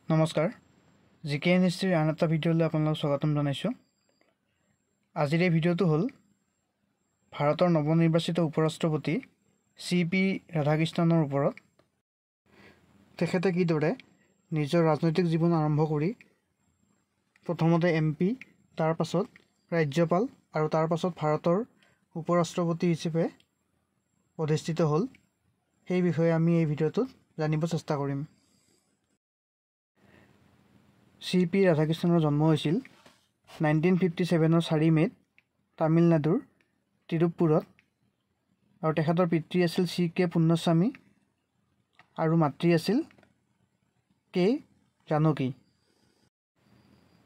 নমস্কাৰ জিকেএনএছটিৰ আন এটা ভিডিঅ'লৈ আপোনালোকক স্বাগতম জনাইছোঁ। আজিৰ এই ভিডিঅ'টো হ'ল ভাৰতৰ নৱনিৰ্বাচিত উপৰাষ্ট্ৰপতি CP ৰাধাকৃষ্ণনৰ ওপৰত। তেখেতে কিদৰে নিজৰ ৰাজনৈতিক জীৱন আৰম্ভ কৰি প্ৰথমতে MP, তাৰ পাছত ৰাজ্যপাল আৰু তাৰ পাছত ভাৰতৰ উপৰাষ্ট্ৰপতি হিচাপে অধিষ্ঠিত হ'ল, সেই বিষয়ে আমি এই ভিডিঅ'টোত জানিব চেষ্টা কৰিম। CP ৰাধাকৃষ্ণনৰ জন্ম হৈছিল 1957 4 মে'ত তামিলনাডুৰ তিৰুপ্পুৰত, আৰু তেখেতৰ পিতৃ আছিল CK পুন্নস্বামী আৰু মাতৃ আছিল K জানকী।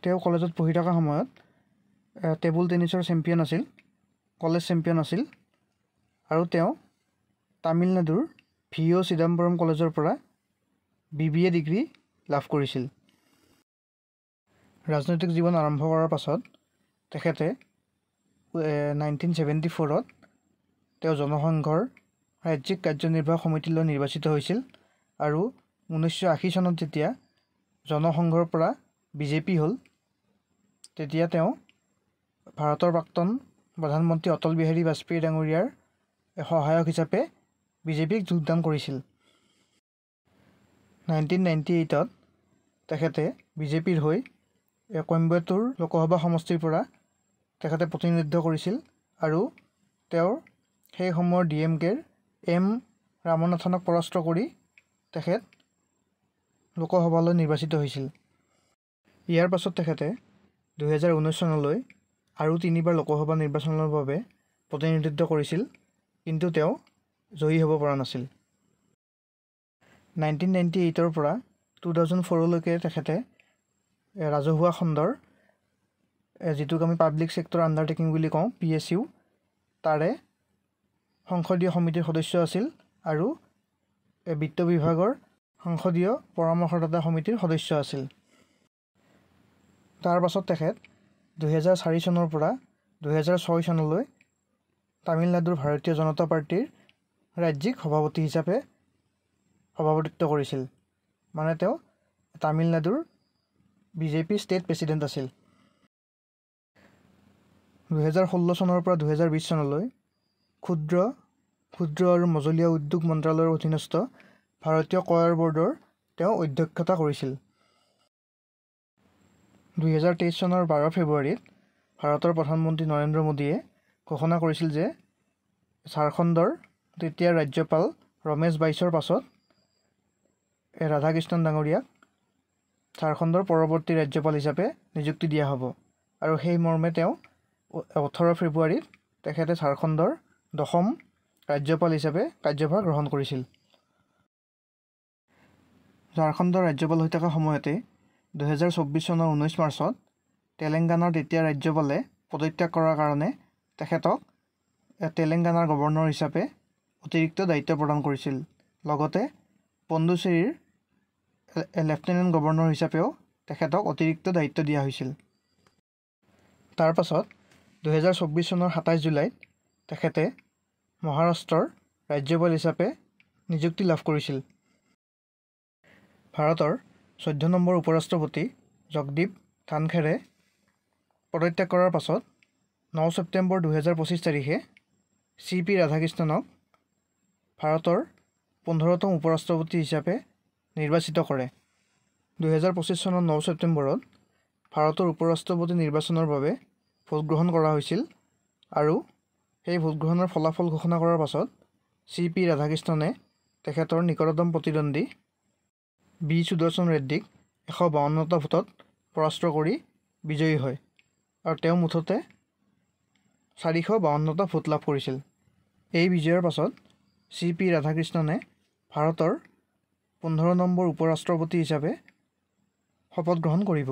তেওঁ কলেজত পঢ়ি থকা সময়ত টেবুল টেনিছৰ চেম্পিয়ন আছিল, কলেজ চেম্পিয়ন আছিল, আৰু তেওঁ তামিলনাডুৰ VO চিদাম্বৰম কলেজৰ পৰা BBA ডিগ্ৰী লাভ কৰিছিল। ৰাজনৈতিক জীৱন আৰম্ভ কৰাৰ পাছত তেখেতে 1974ত তেওঁ জনসংঘৰ ৰাজ্যিক কাৰ্যনিৰ্বাহক সমিতিলৈ নিৰ্বাচিত হৈছিল, আৰু 1980 চনত যেতিয়া জনসংঘৰ পৰা BJP হ'ল, তেতিয়া তেওঁ ভাৰতৰ প্ৰাক্তন প্ৰধানমন্ত্ৰী অটল বিহাৰী বাজপেয়ী ডাঙৰীয়াৰ সহায়ক হিচাপে BJPক যোগদান কৰিছিল। 1998ত তেখেতে BJPৰ হৈ কইম্বাটুৰ লোকসভা সমষ্টিৰ পৰা তেখেতে প্ৰতিনিধিত্ব কৰিছিল, আৰু তেওঁৰ সেই সময়ৰ DMKৰ M ৰামনাথনক পৰাস্ত কৰি তেখেত লোকসভালৈ নিৰ্বাচিত হৈছিল। ইয়াৰ পাছত তেখেতে 2019 চনলৈ আৰু 3বাৰ লোকসভা নিৰ্বাচনৰ বাবে প্ৰতিনিধিত্ব কৰিছিল, কিন্তু তেওঁ জয়ী হ'ব পৰা নাছিল। 1998ৰ পৰা 2004লৈকে তেখেতে ৰাজহুৱা খণ্ডৰ যিটোক আমি পাব্লিক ছেক্টৰ আণ্ডাৰটেকিং বুলি কওঁ PSU, তাৰে সংসদীয় সমিতিৰ সদস্য আছিল, আৰু বিত্ত বিভাগৰ সংসদীয় পৰামৰ্শদাতা সমিতিৰ সদস্য আছিল। তাৰ পাছত তেখেত 2004 চনৰ পৰা 2006 চনলৈ তামিলনাডুৰ ভাৰতীয় জনতা পাৰ্টিৰ ৰাজ্যিক সভাপতি হিচাপে সভাপতিত্ব কৰিছিল, মানে তেওঁ তামিলনাডুৰ BJP ষ্টেট প্ৰেছিডেণ্ট আছিল। 2016 চনৰ পৰা 2020 চনলৈ ক্ষুদ্ৰ আৰু মজলীয়া উদ্যোগ মন্ত্ৰালয়ৰ অধীনস্থ ভাৰতীয় কয়ৰ বৰ্ডৰ তেওঁ অধ্যক্ষতা কৰিছিল। 2023 চনৰ 12 ফেব্ৰুৱাৰীত ভাৰতৰ প্ৰধানমন্ত্ৰী নৰেন্দ্ৰ মোদীয়ে ঘোষণা কৰিছিল যে ঝাৰখণ্ডৰ তেতিয়াৰ ৰাজ্যপাল ৰমেশ বাইছৰ পাছত ৰাধাকৃষ্ণন ডাঙৰীয়াক ঝাৰখণ্ডৰ পৰৱৰ্তী ৰাজ্যপাল হিচাপে নিযুক্তি দিয়া হ'ব, আৰু সেই মৰ্মে তেওঁ 18 ফেব্ৰুৱাৰীত তেখেতে ঝাৰখণ্ডৰ 10ম ৰাজ্যপাল হিচাপে কাৰ্যভাৰ গ্ৰহণ কৰিছিল। ঝাৰখণ্ডৰ ৰাজ্যপাল হৈ থকা সময়তে 2024 চনৰ 19 মাৰ্চত তেলেংগানাৰ তেতিয়া ৰাজ্যপালে পদত্যাগ কৰাৰ কাৰণে তেখেতক তেলেংগানাৰ গভৰ্ণৰ হিচাপে অতিৰিক্ত দায়িত্ব প্ৰদান কৰিছিল। লগতে পণ্ডুচেৰীৰ লেফটেনেণ্ট গভৰ্ণৰ হিচাপেও তেখেতক অতিৰিক্ত দায়িত্ব দিয়া হৈছিল। তাৰ পাছত 2024 চনৰ 27 জুলাইত তেখেতে মহাৰাষ্ট্ৰৰ ৰাজ্যপাল হিচাপে নিযুক্তি লাভ কৰিছিল। ভাৰতৰ 14 নম্বৰ উপৰাষ্ট্ৰপতি জগদীপ ধানখেৰে পদত্যাগ কৰাৰ পাছত 9 ছেপ্টেম্বৰ 2025 তাৰিখে CP ৰাধাকৃষ্ণনক ভাৰতৰ 15তম উপৰাষ্ট্ৰপতি হিচাপে নিৰ্বাচিত কৰে। 2025 চনৰ 9 ছেপ্টেম্বৰত ভাৰতৰ উপৰাষ্ট্ৰপতি নিৰ্বাচনৰ বাবে ভোটগ্ৰহণ কৰা হৈছিল, আৰু সেই ভোটগ্ৰহণৰ ফলাফল ঘোষণা কৰাৰ পাছত CP ৰাধাকৃষ্ণনে তেখেতৰ নিকটতম প্ৰতিদ্বন্দ্বী B সুদৰ্শন ৰেড্ডীক 152টা ভোটত পৰাস্ত কৰি বিজয়ী হয়, আৰু তেওঁ মুঠতে 452টা ভোট লাভ কৰিছিল। এই বিজয়ৰ পাছত CP ৰাধাকৃষ্ণনে ভাৰতৰ 15 নম্বৰ উপৰাষ্ট্ৰপতি হিচাপে শপত গ্ৰহণ কৰিব।